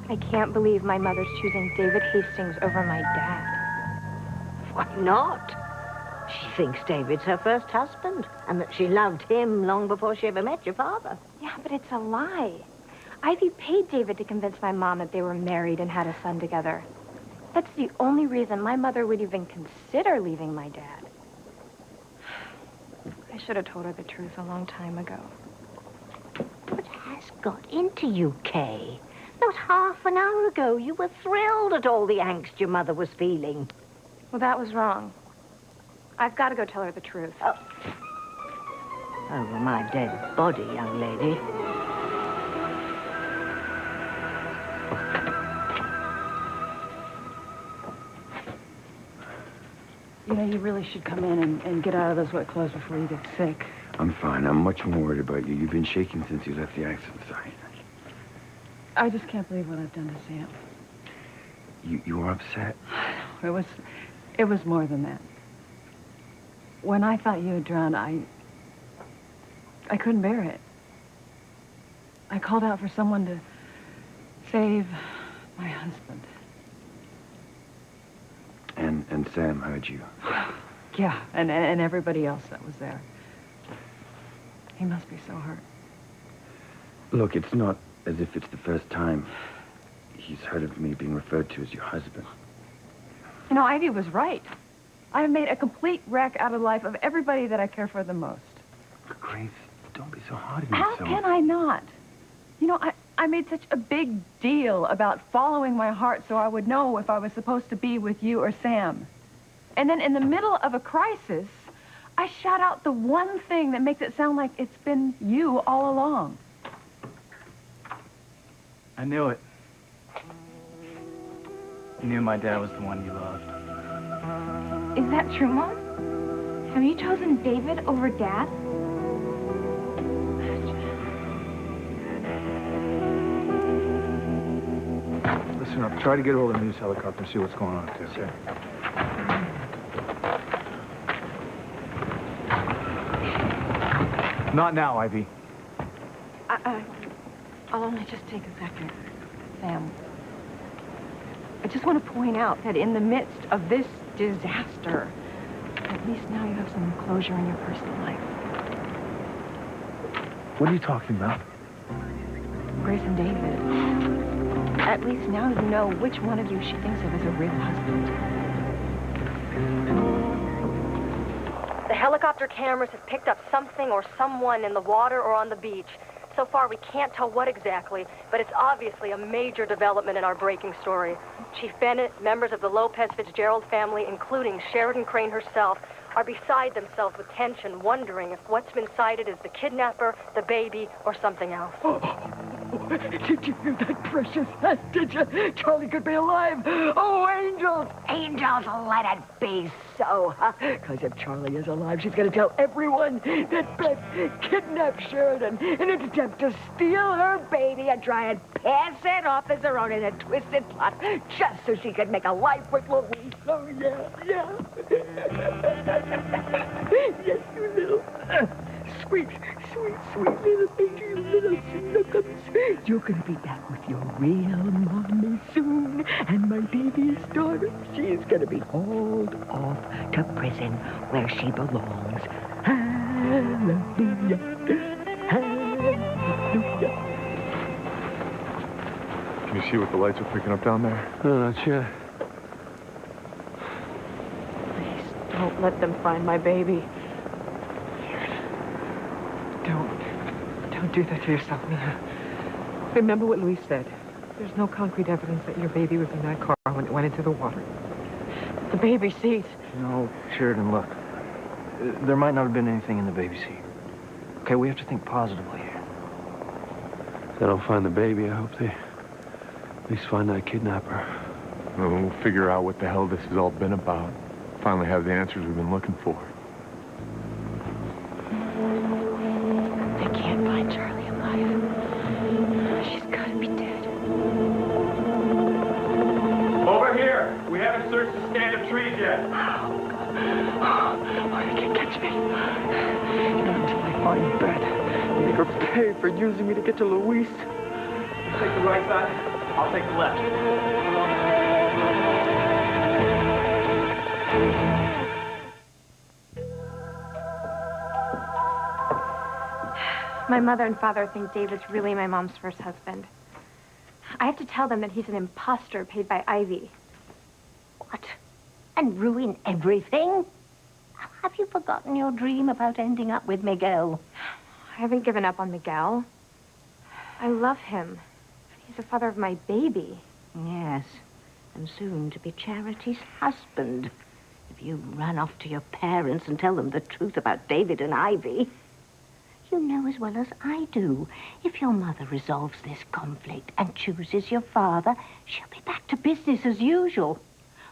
I can't believe my mother's choosing David Hastings over my dad. Why not? She thinks David's her first husband, and that she loved him long before she ever met your father. Yeah, but it's a lie. Ivy paid David to convince my mom that they were married and had a son together. That's the only reason my mother would even consider leaving my dad. I should have told her the truth a long time ago. What has got into you, Kay? Not half an hour ago, you were thrilled at all the angst your mother was feeling. Well, that was wrong. I've got to go tell her the truth. Oh. Over my dead body, young lady. You know, you really should come in and get out of those wet clothes before you get sick. I'm fine. I'm much more worried about you. You've been shaking since you left the accident site. I just can't believe what I've done to Sam. You were upset? It was more than that. When I thought you had drowned, I couldn't bear it. I called out for someone to save my husband. And Sam heard you. Yeah, and everybody else that was there. He must be so hurt. Look, it's not as if it's the first time he's heard of me being referred to as your husband. You know, Ivy was right. I've made a complete wreck out of the life of everybody that I care for the most. Grace, don't be so hard on How yourself. can I not? You know, I made such a big deal about following my heart so I would know if I was supposed to be with you or Sam. And then in the middle of a crisis, I shout out the one thing that makes it sound like it's been you all along. I knew it. You knew my dad was the one you loved. Is that true, Mom? Have you chosen David over Dad? Listen up. Try to get hold of the news helicopter and see what's going on, too. Sure. Not now, Ivy. I'll only just take a second, Sam. I just want to point out that in the midst of this disaster, at least now you have some closure in your personal life. What are you talking about? Grace and David. At least now you know which one of you she thinks of as a real husband. The helicopter cameras have picked up something or someone in the water or on the beach. So far, we can't tell what exactly, but it's obviously a major development in our breaking story. Chief Bennett, members of the Lopez Fitzgerald family, including Sheridan Crane herself, are beside themselves with tension, wondering if what's been sighted is the kidnapper, the baby, or something else. Did you hear that precious? Did you? Charlie could be alive. Oh, angels! Angels, let it be so. Because if Charlie is alive, she's going to tell everyone that Beth kidnapped Sheridan in an attempt to steal her baby and try and pass it off as her own in a twisted plot, just so she could make a life with Louise. Oh, yeah. Yes, you little... Sweet little baby, you little snookums. You're going to be back with your real mommy soon. And my baby's daughter, she is going to be hauled off to prison where she belongs. Hallelujah. Hallelujah. Can you see what the lights are picking up down there? No, not yet. Please, don't let them find my baby. Don't do that to yourself, Mia. Remember what Louise said. There's no concrete evidence that your baby was in that car when it went into the water. The baby seat. No, Sheridan, look. There might not have been anything in the baby seat. Okay, we have to think positively here. If they don't find the baby, I hope they at least find that kidnapper. Well, we'll figure out what the hell this has all been about. Finally have the answers we've been looking for. They can't find Charlie alive. She's got to be dead. Over here! We haven't searched the stand of trees yet. Oh, you can't catch me. Not until I find Beth. Make her pay for using me to get to Louise. Take the right side. I'll take the left. My mother and father think David's really my mom's first husband. I have to tell them that he's an imposter paid by Ivy. What? And ruin everything? Have you forgotten your dream about ending up with Miguel? I haven't given up on Miguel. I love him. He's the father of my baby. Yes, and soon to be Charity's husband. If you run off to your parents and tell them the truth about David and Ivy, you know as well as I do, if your mother resolves this conflict and chooses your father, she'll be back to business as usual,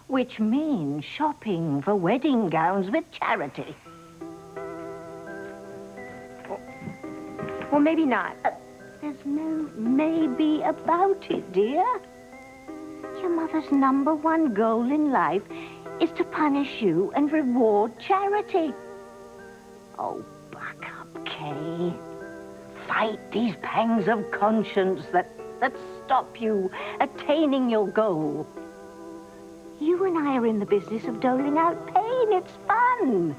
which means shopping for wedding gowns with Charity. Well, maybe not. There's no maybe about it, dear. Your mother's #1 goal in life is to punish you and reward Charity. Oh, buck up, Kay. Fight these pangs of conscience that stop you attaining your goal. You and I are in the business of doling out pain. It's fun.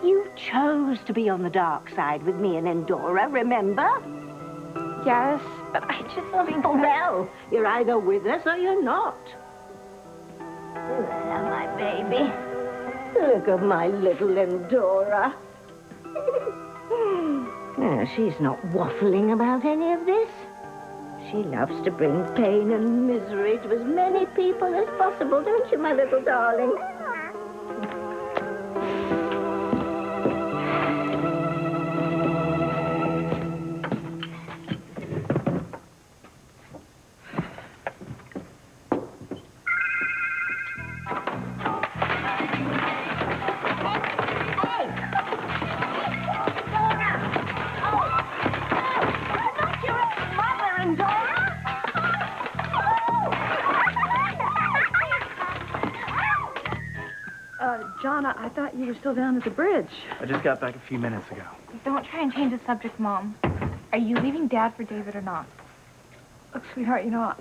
You chose to be on the dark side with me and Endora, remember? Yes, but I just think Oh, well, you're either with us or you're not. There, my baby. Look at my little Endora. No, she's not waffling about any of this. She loves to bring pain and misery to as many people as possible, don't you, my little darling? John, I thought you were still down at the bridge. I just got back a few minutes ago. Don't try and change the subject, Mom. Are you leaving Dad for David or not? Look, sweetheart, you know,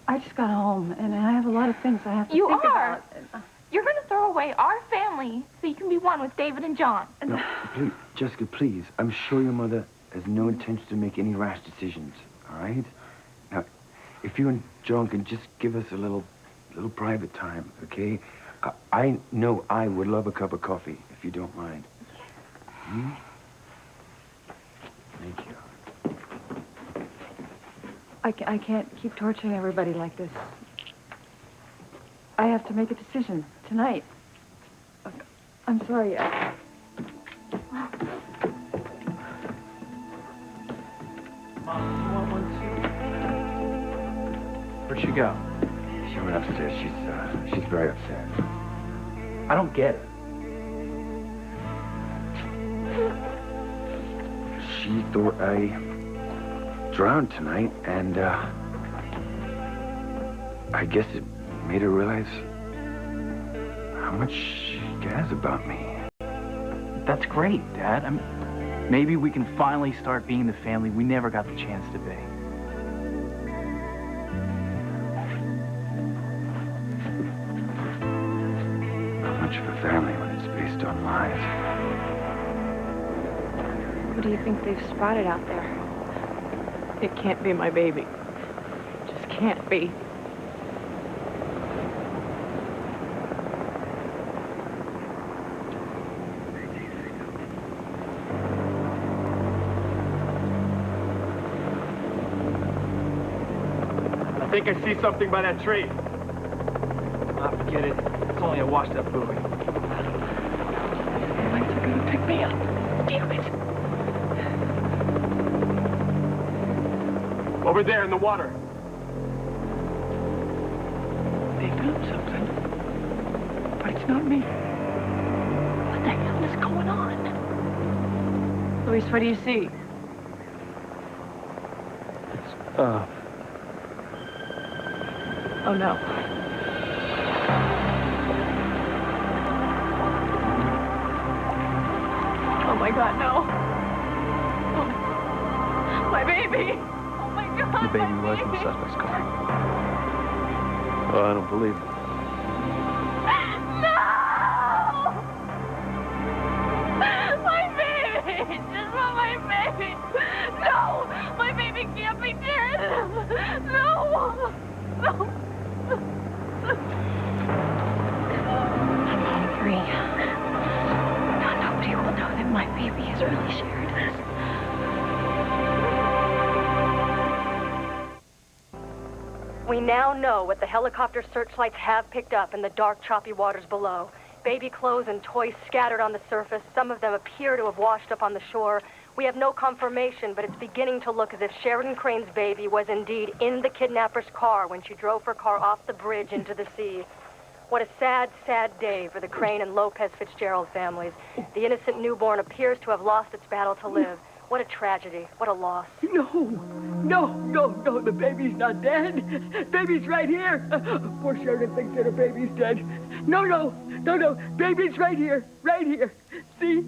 I just got home, and I have a lot of things I have to You think are. about. You're going to throw away our family so you can be one with David and John. No, please, Jessica, please. I'm sure your mother has no intention to make any rash decisions, all right? Now, if you and John can just give us a little private time, okay? I know I would love a cup of coffee, if you don't mind. Hmm? Thank you. I can't keep torturing everybody like this. I have to make a decision tonight. Look, I'm sorry. Mom, do you want one too? Where'd she go? She went upstairs. She's very upset. I don't get it. She thought I drowned tonight, and I guess it made her realize how much she cares about me. That's great, Dad. Maybe we can finally start being the family we never got the chance to be. Not much of a family when it's based on lies. Who do you think they've spotted out there? It can't be my baby. It just can't be. I think I see something by that tree. Ah, forget it. It's only a washed-up buoy. Lights are gonna pick me up. Damn it. Over there in the water. They found something. But it's not me. What the hell is going on? Luis, what do you see? Oh, no. Oh, my God, no. Oh, my baby. Oh, my God. The baby was in the suspect's car. Oh, I don't believe it. No! My baby! Just want my baby! No! My baby can't be dead! No! No! I'm home free. Now nobody will know that my baby is really Sheridan's. We now know what the helicopter searchlights have picked up in the dark, choppy waters below. Baby clothes and toys scattered on the surface. Some of them appear to have washed up on the shore. We have no confirmation, but it's beginning to look as if Sheridan Crane's baby was indeed in the kidnapper's car when she drove her car off the bridge into the sea. What a sad, sad day for the Crane and Lopez Fitzgerald families. The innocent newborn appears to have lost its battle to live. What a tragedy. What a loss. No, the baby's not dead. Baby's right here. Poor Sheridan thinks that her baby's dead. No, baby's right here. See?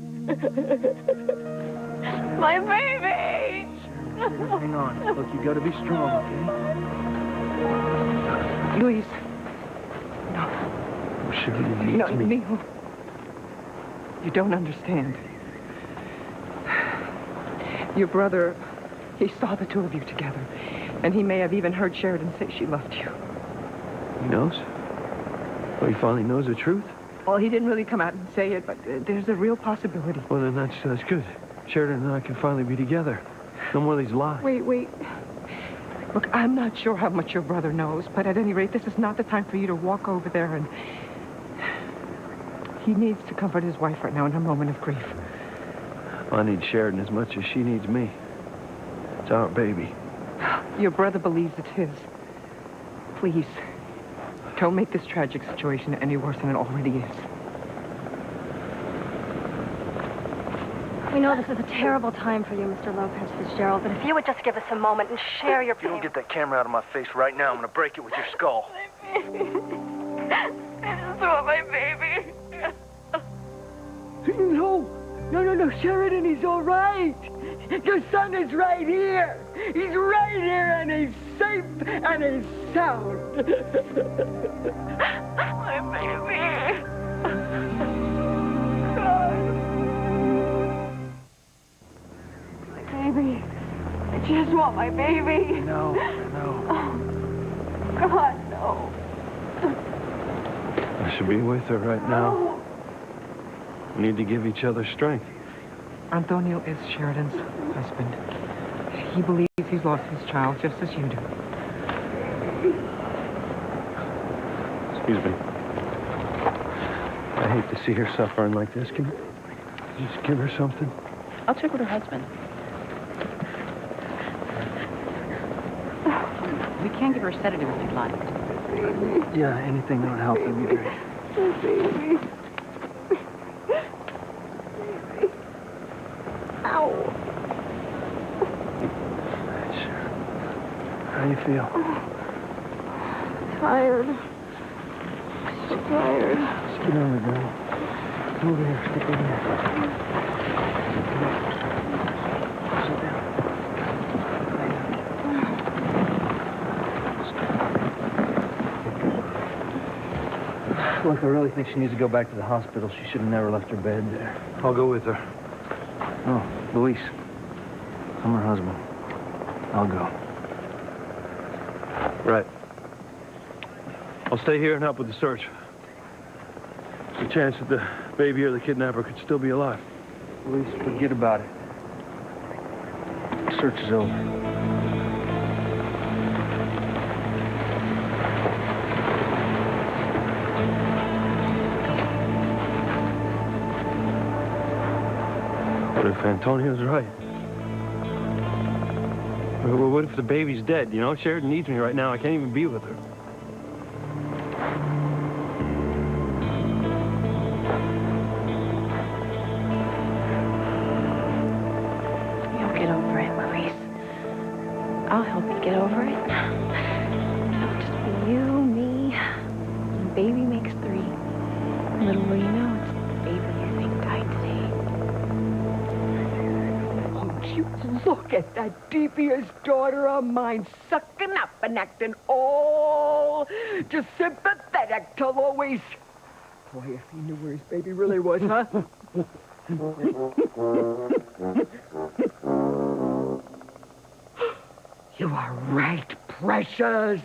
My baby! Hang on. Look, you gotta be strong, okay? Louise. Oh, Sheridan needs me. Neil. You don't understand. Your brother, he saw the two of you together. And he may have even heard Sheridan say she loved you. He knows? Well, he finally knows the truth? Well, he didn't really come out and say it, but there's a real possibility. Well, then that's good. Sheridan and I can finally be together. No more of these lies. Wait. Look, I'm not sure how much your brother knows, but at any rate, this is not the time for you to walk over there and... He needs to comfort his wife right now in her moment of grief. I need Sheridan as much as she needs me. It's our baby. Your brother believes it's his. Please, don't make this tragic situation any worse than it already is. We know this is a terrible time for you, Mr. Lopez Fitzgerald, but if you would just give us a moment and share your If you pain... don't get that camera out of my face right now, I'm gonna break it with your skull. I just want my baby. No, Sheridan, he's all right. Your son is right here. He's right here, and he's safe, and he's sound. My baby. My baby. I just want my baby. No. Oh, God, no. I should be with her right now. No. We need to give each other strength. Antonio is Sheridan's husband. He believes he's lost his child just as you do. Excuse me. I hate to see her suffering like this. Can you just give her something? I'll check with her husband. We can give her a sedative if you'd like. Yeah, anything that would help would be great. Ow. How do you feel? Tired. So tired. Just get over there. Come over here. Stick over here. Sit down. Look, I really think she needs to go back to the hospital. She should have never left her bed there. I'll go with her. No, Luis. I'm her husband. I'll go. Right. I'll stay here and help with the search. There's a chance that the baby or the kidnapper could still be alive. Luis, forget about it. The search is over. What if Antonio's right? Well, what if the baby's dead? You know, Sheridan needs me right now. I can't even be with her. You'll get over it, Luis. I'll help you get over it. It'll just be you, me, and baby makes 3. Little will you know, it's the baby you think died today. Oh, Look at that devious daughter of mine sucking up and acting all just sympathetic to Louise. Boy, if he knew where his baby really was, huh? You are right, Precious.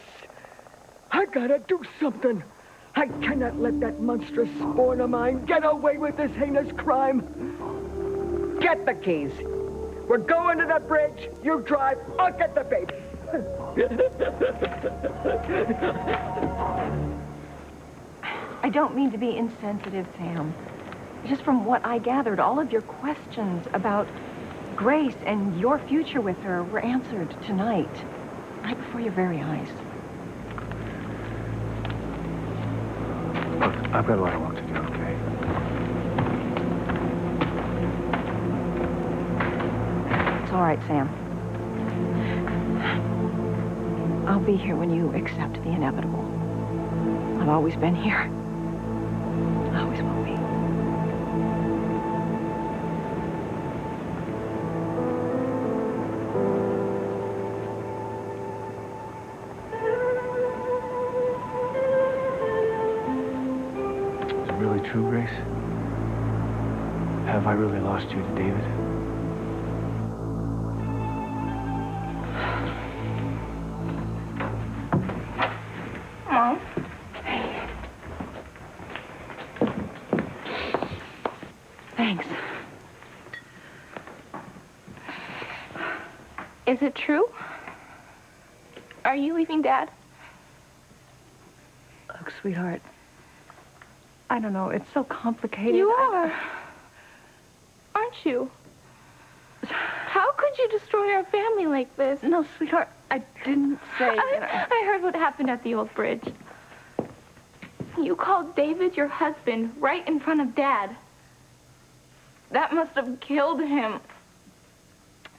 I gotta do something. I cannot let that monstrous spawn of mine get away with this heinous crime. Get the keys. We're going to the bridge. You drive. I'll get the baby. I don't mean to be insensitive, Sam. Just from what I gathered, all of your questions about Grace and your future with her were answered tonight, right before your very eyes. Look, I've got a lot of work to do, okay? It's all right, Sam. I'll be here when you accept the inevitable. I've always been here. I always will be. Is it really true, Grace? Have I really lost you to David? Mom? Thanks. Is it true? Are you leaving Dad? Look, sweetheart, I don't know. It's so complicated. You are. Aren't you? How could you destroy our family like this? No, sweetheart, I didn't say... I heard what happened at the old bridge. You called David your husband right in front of Dad. That must have killed him.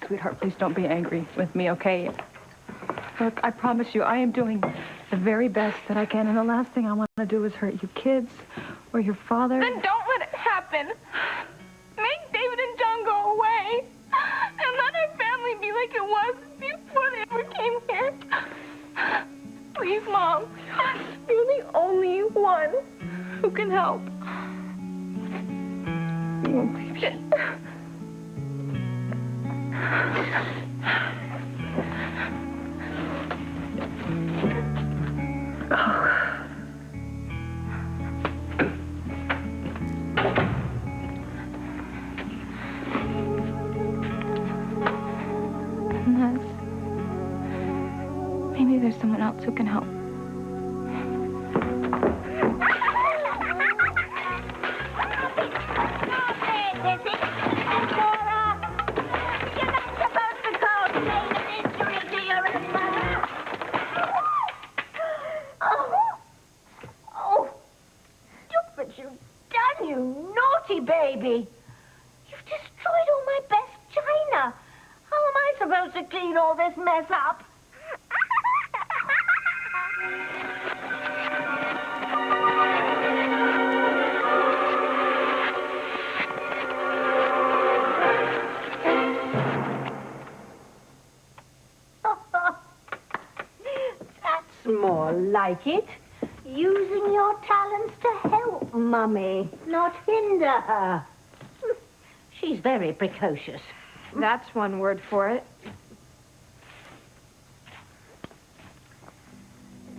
Sweetheart, please don't be angry with me, okay? Look, I promise you, I am doing the very best that I can, and the last thing I want to do is hurt you kids or your father. Then don't let it happen. Make David and John go away. And let our family be like it was before they ever came here. Please, Mom. You're the only one who can help. You won't believe it. Maybe there's someone else who can help. Baby, you've destroyed all my best china. How am I supposed to clean all this mess up? That's more like it. Using your talents to help Mummy, not hinder her. She's very precocious. That's one word for it.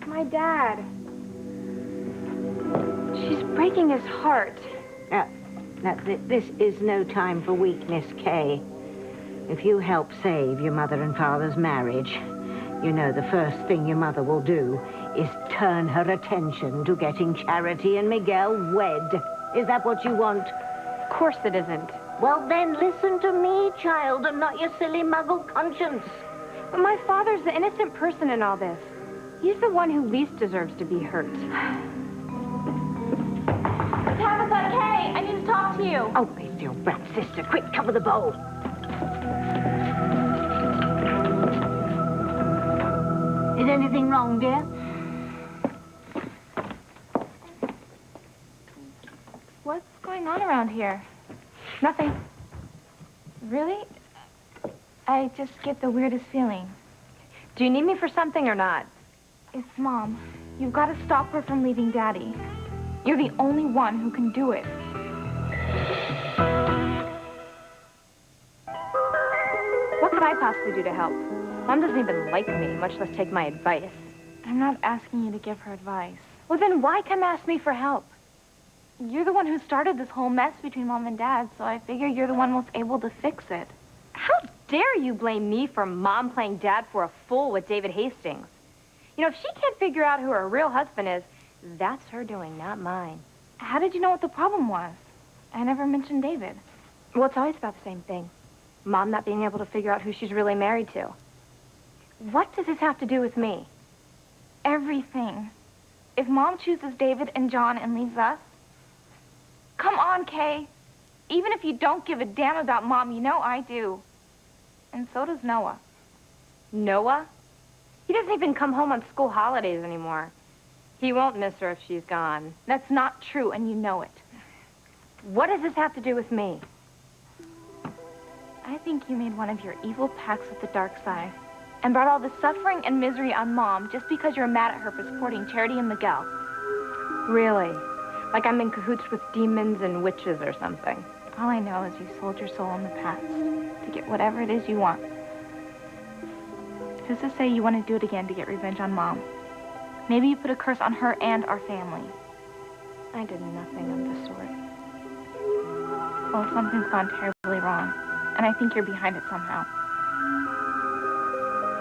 My dad. She's breaking his heart. This is no time for weakness, Kay. If you help save your mother and father's marriage, you know the first thing your mother will do is turn her attention to getting Charity and Miguel wed. Is that what you want? Of course it isn't. Well, then listen to me, child, and not your silly muggle conscience. But my father's the innocent person in all this. He's the one who least deserves to be hurt. Tabitha, Kay, I need to talk to you. Oh, it's your brat sister. Quick, cover the bowl. Is anything wrong, dear? What's going on around here? Nothing. Really? I just get the weirdest feeling. Do you need me for something or not? It's Mom. You've got to stop her from leaving Daddy. You're the only one who can do it. What could I possibly do to help? Mom doesn't even like me, much less take my advice. I'm not asking you to give her advice. Well, then why come ask me for help? You're the one who started this whole mess between Mom and Dad, so I figure you're the one most able to fix it. How dare you blame me for Mom playing Dad for a fool with David Hastings? You know, if she can't figure out who her real husband is, that's her doing, not mine. How did you know what the problem was? I never mentioned David. Well, it's always about the same thing. Mom not being able to figure out who she's really married to. What does this have to do with me? Everything. If Mom chooses David and John and leaves us, come on, Kay. Even if you don't give a damn about Mom, you know I do. And so does Noah. Noah? He doesn't even come home on school holidays anymore. He won't miss her if she's gone. That's not true, and you know it. What does this have to do with me? I think you made one of your evil pacts with the dark side and brought all the suffering and misery on Mom just because you're mad at her for supporting Charity and Miguel. Really? Like I'm in cahoots with demons and witches or something. All I know is you sold your soul in the past to get whatever it is you want. Who's to say you want to do it again to get revenge on Mom? Maybe you put a curse on her and our family. I did nothing of the sort. Well, something's gone terribly wrong, and I think you're behind it somehow.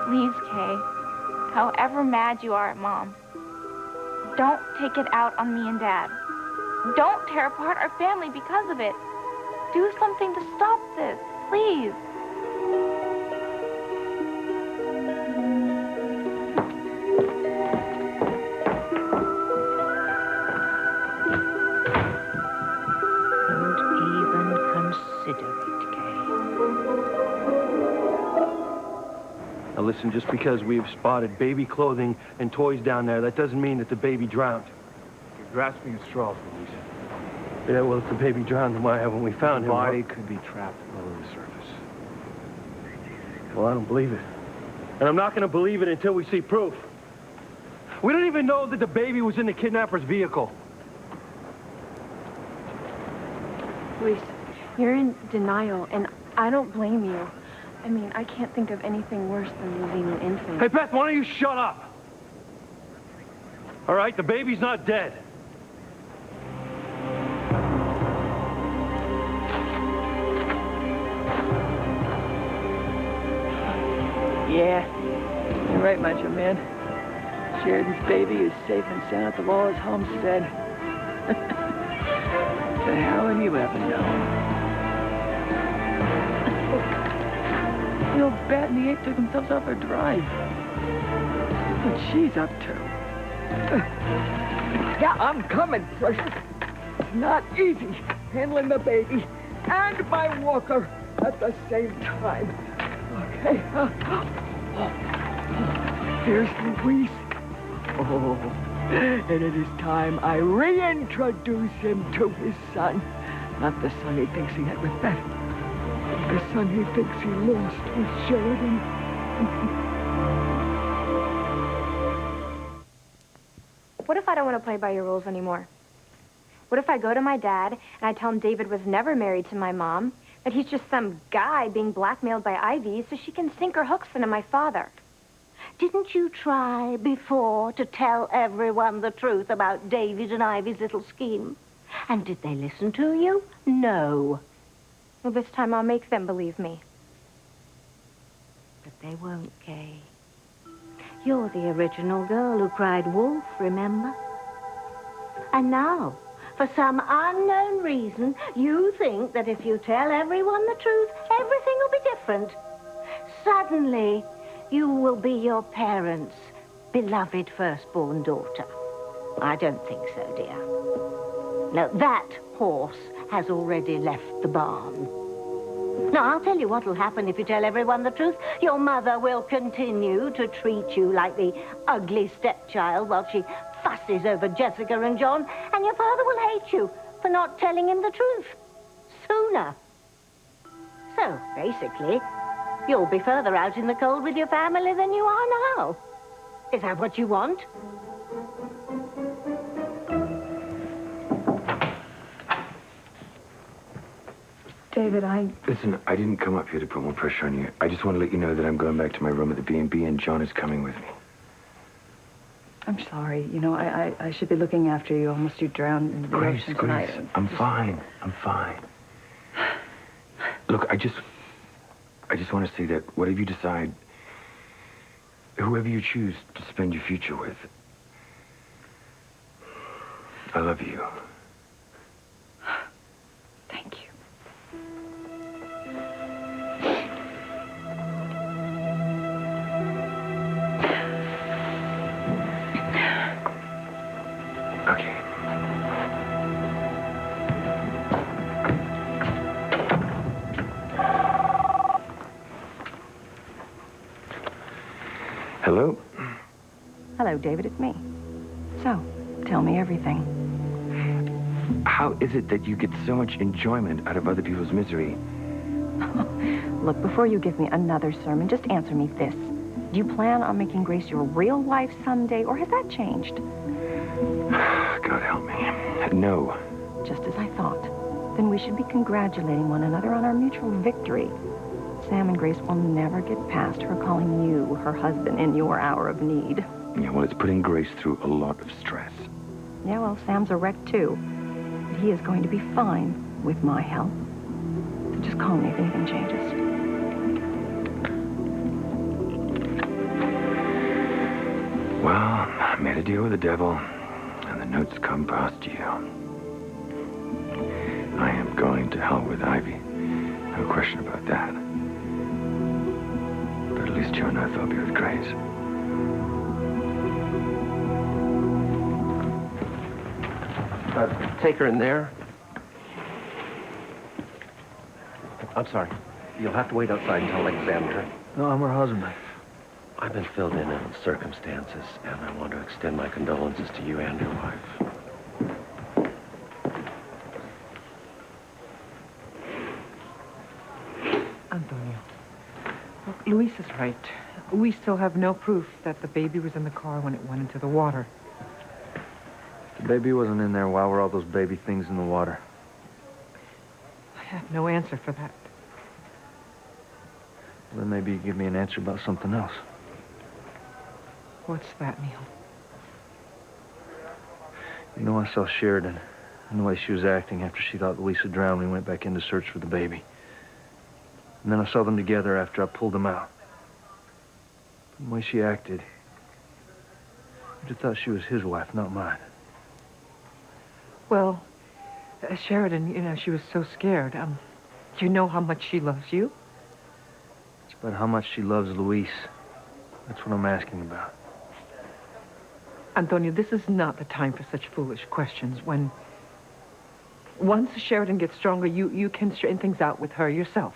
Please, Kay, however mad you are at Mom, don't take it out on me and Dad. Don't tear apart our family because of it. Do something to stop this, please. Don't even consider it, Kay. Now listen, just because we've spotted baby clothing and toys down there, that doesn't mean that the baby drowned. You're grasping at straws, Luis. Yeah, well, if the baby drowned, then why haven't we found The him? body could be trapped below the surface. Well, I don't believe it. And I'm not going to believe it until we see proof. We don't even know that the baby was in the kidnapper's vehicle. Luis, you're in denial, and I don't blame you. I mean, I can't think of anything worse than losing an infant. Hey, Beth, why don't you shut up? All right, the baby's not dead. Yeah, you're right, Macho Man. Sheridan's baby is safe and sound at the Wallace homestead. So how would you ever know? You know, Bat and the Ape took themselves off her drive. What she's up to. Yeah, I'm coming, Precious. It's not easy handling the baby and my walker at the same time. Okay. Here's Luis. Oh, and it is time I reintroduce him to his son. Not the son he thinks he had with Beth. The son he thinks he lost with Sheridan. What if I don't want to play by your rules anymore? What if I go to my dad and I tell him David was never married to my mom, that he's just some guy being blackmailed by Ivy so she can sink her hooks into my father? Didn't you try before to tell everyone the truth about David and Ivy's little scheme? And did they listen to you? No. Well, this time I'll make them believe me. But they won't, Kay. You're the original girl who cried wolf, remember? And now, for some unknown reason, you think that if you tell everyone the truth, everything will be different. Suddenly, you will be your parents' beloved firstborn daughter. I don't think so, dear. No, that horse has already left the barn. Now, I'll tell you what will happen if you tell everyone the truth. Your mother will continue to treat you like the ugly stepchild while she fusses over Jessica and John, and your father will hate you for not telling him the truth sooner. So, basically, You'll be further out in the cold with your family than you are now. Is that what you want? David, Listen, I didn't come up here to put more pressure on you. I just want to let you know that I'm going back to my room at the B&B and John is coming with me. I'm sorry. You know, I should be looking after you. Almost you drowned in the ocean tonight. Grace, I'm fine. I'm fine. Look, I just want to say that whatever you decide, whoever you choose to spend your future with, I love you. Thank you. Okay. Hello? Hello, David, it's me. So, tell me everything. How is it that you get so much enjoyment out of other people's misery? Look, before you give me another sermon, just answer me this. Do you plan on making Grace your real wife someday, or has that changed? God help me. No. Just as I thought. Then we should be congratulating one another on our mutual victory. Sam and Grace will never get past her calling you her husband in your hour of need. Yeah, well, it's putting Grace through a lot of stress. Yeah, well, Sam's a wreck, too. But he is going to be fine with my help. So just call me if anything changes. Well, I made a deal with the devil, and the notes come past you. I am going to hell with Ivy. No question about that. But at least you and I will be with Grace. Take her in there. I'm sorry. You'll have to wait outside until I examine her. No, I'm her husband. I've been filled in on circumstances, and I want to extend my condolences to you and your wife. Antonio, look, Luis is right. We still have no proof that the baby was in the car when it went into the water. The baby wasn't in there. Why were all those baby things in the water? I have no answer for that. Well, then maybe you give me an answer about something else. What's that, Neil? You know, I saw Sheridan and the way she was acting after she thought Luis had drowned. We went back in to search for the baby. And then I saw them together after I pulled them out. The way she acted, I just thought she was his wife, not mine. Well, Sheridan, you know, she was so scared. Do you know how much she loves you? It's about how much she loves Luis. That's what I'm asking about. Antonio, this is not the time for such foolish questions. Once Sheridan gets stronger, you can straighten things out with her yourself.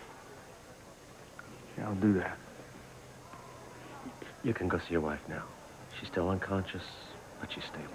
Yeah, I'll do that. You can go see your wife now. She's still unconscious, but she's stable.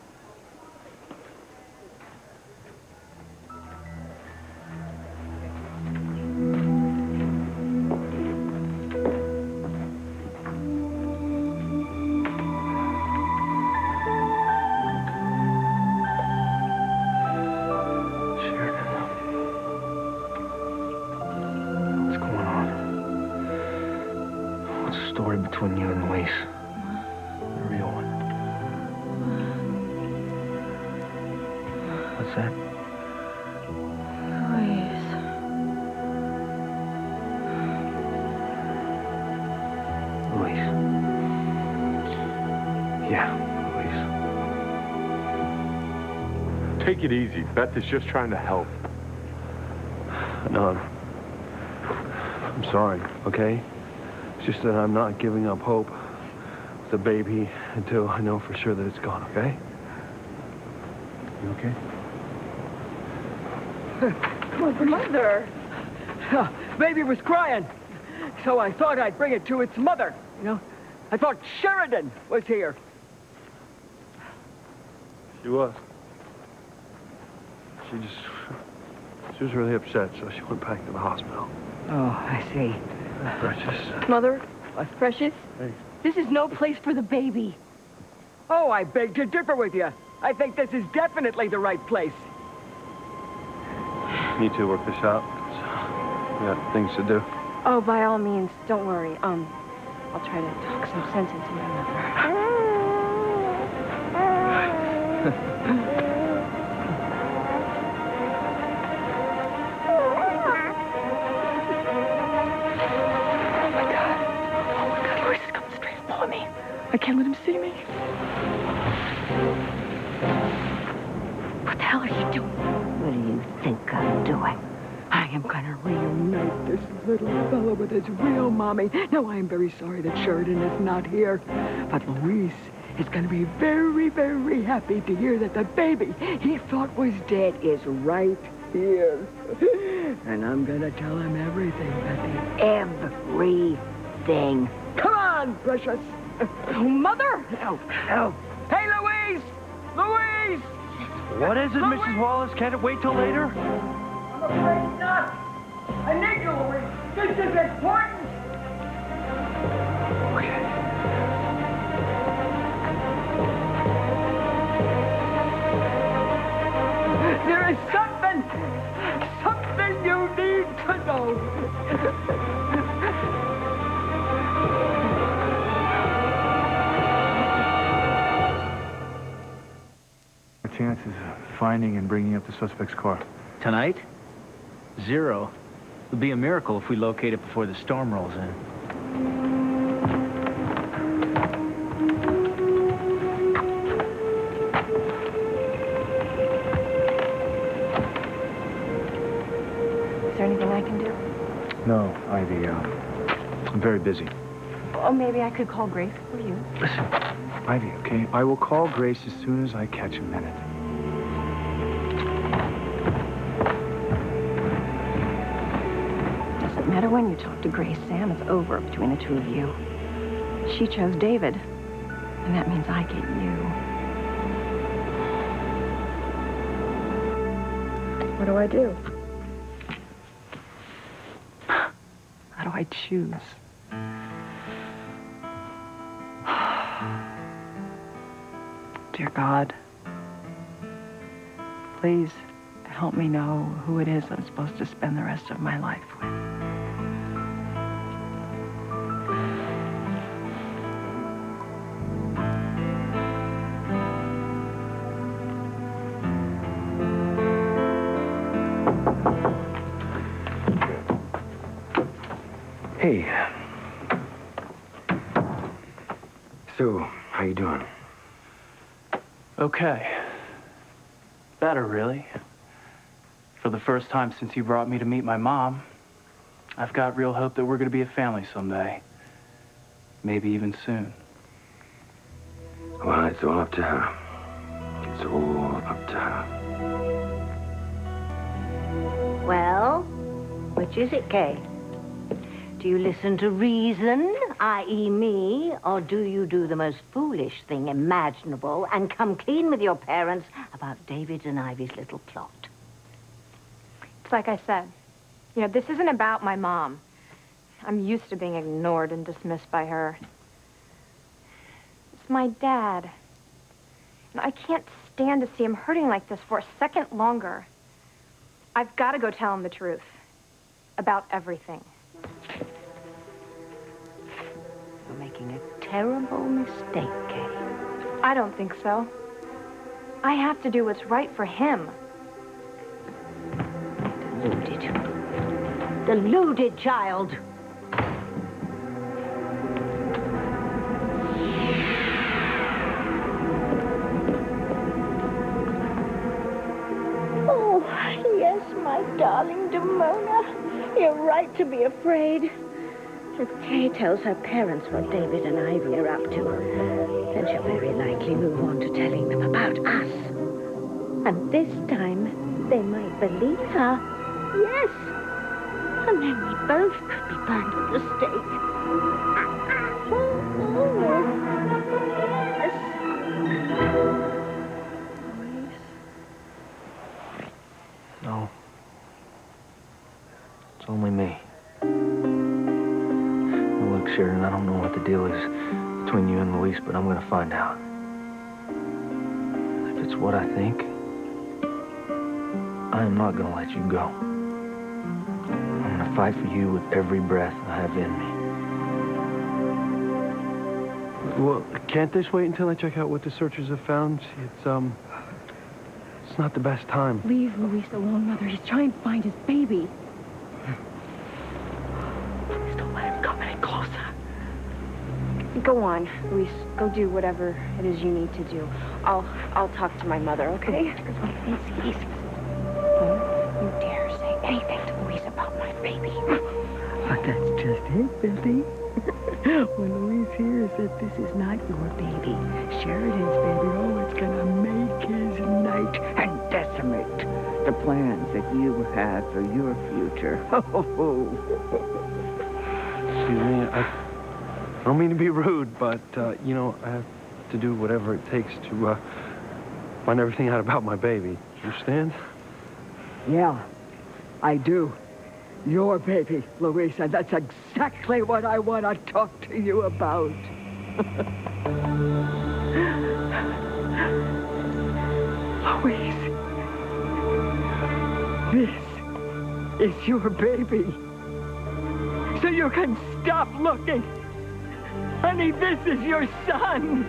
Between you and Luis. The real one. What's that? Luis. Yeah, Luis. Take it easy. Beth is just trying to help. No, I'm sorry, okay? It's just that I'm not giving up hope with the baby until I know for sure that it's gone, okay? You okay? Mother! Baby was crying, so I thought I'd bring it to its mother, you know? I thought Sheridan was here. She was. She was really upset, so she went back to the hospital. Oh, I see. Precious. Mother? Precious? Hey. This is no place for the baby. Oh, I beg to differ with you. I think this is definitely the right place. You two work this out. We got things to do. Oh, by all means, don't worry. I'll try to talk some sense into my mother. I can't let him see me. What the hell are you doing? What do you think I'm doing? I am gonna reunite this little fellow with his real mommy. Now, I am very sorry that Sheridan is not here, but Luis is gonna be very, very happy to hear that the baby he thought was dead is right here. And I'm gonna tell him everything, Betty. Everything. Come on, Precious. Mother! No. Hey, Louise! Louise! What is it, Mrs. Wallace? Can't it wait till later? I'm afraid not. I need you, Louise. This is important. Okay. There is something you need to know. Chances of finding and bringing up the suspect's car? Tonight? 0. It would be a miracle if we locate it before the storm rolls in. Is there anything I can do? No, Ivy, I'm very busy. Oh, maybe I could call Grace for you. Listen, Ivy, okay? I will call Grace as soon as I catch a minute. Doesn't matter when you talk to Grace, Sam. It's over between the two of you. She chose David, and that means I get you. What do I do? How do I choose? Dear God, please help me know who it is I'm supposed to spend the rest of my life with. Hey. So, how you doing? Okay. Better, really. For the first time since you brought me to meet my mom, I've got real hope that we're going to be a family someday. Maybe even soon. Well, it's all up to her. It's all up to her. Well, which is it, Kay? Do you listen to reason, i.e. me, or do you do the most foolish thing imaginable and come clean with your parents about David and Ivy's little plot? It's like I said. You know, this isn't about my mom. I'm used to being ignored and dismissed by her. It's my dad. And I can't stand to see him hurting like this for a second longer. I've got to go tell him the truth. About everything. You're making a terrible mistake, Kay. I don't think so. I have to do what's right for him. Deluded. Deluded child. Oh, yes, my darling Damona. You're right to be afraid. If Kay tells her parents what David and Ivy are up to, then she'll very likely move on to telling them about us. And this time, they might believe her. Yes. And then we both could be burned at the stake. Yes. No. It's only me. deal is between you and Luis, but I'm going to find out. If it's what I think, I am not going to let you go. I'm going to fight for you with every breath I have in me. Well, can't this wait until I check out what the searchers have found? It's not the best time. Leave Luis alone, Mother. He's trying to find his baby. Please don't let him come any closer. Go on, Luis. Go do whatever it is you need to do. I'll talk to my mother, okay? Easy. Don't you dare say anything to Luis about my baby. But that's just it, Billy. When Luis hears that this is not your baby, Sheridan's baby, oh, it's gonna make his night and decimate the plans that you have for your future. Excuse me, I don't mean to be rude, but, you know, I have to do whatever it takes to, find everything out about my baby. Understand? Yeah, I do. Your baby, Louisa. That's exactly what I want to talk to you about. Louise, this is your baby. So you can stop looking. Honey, this is your son.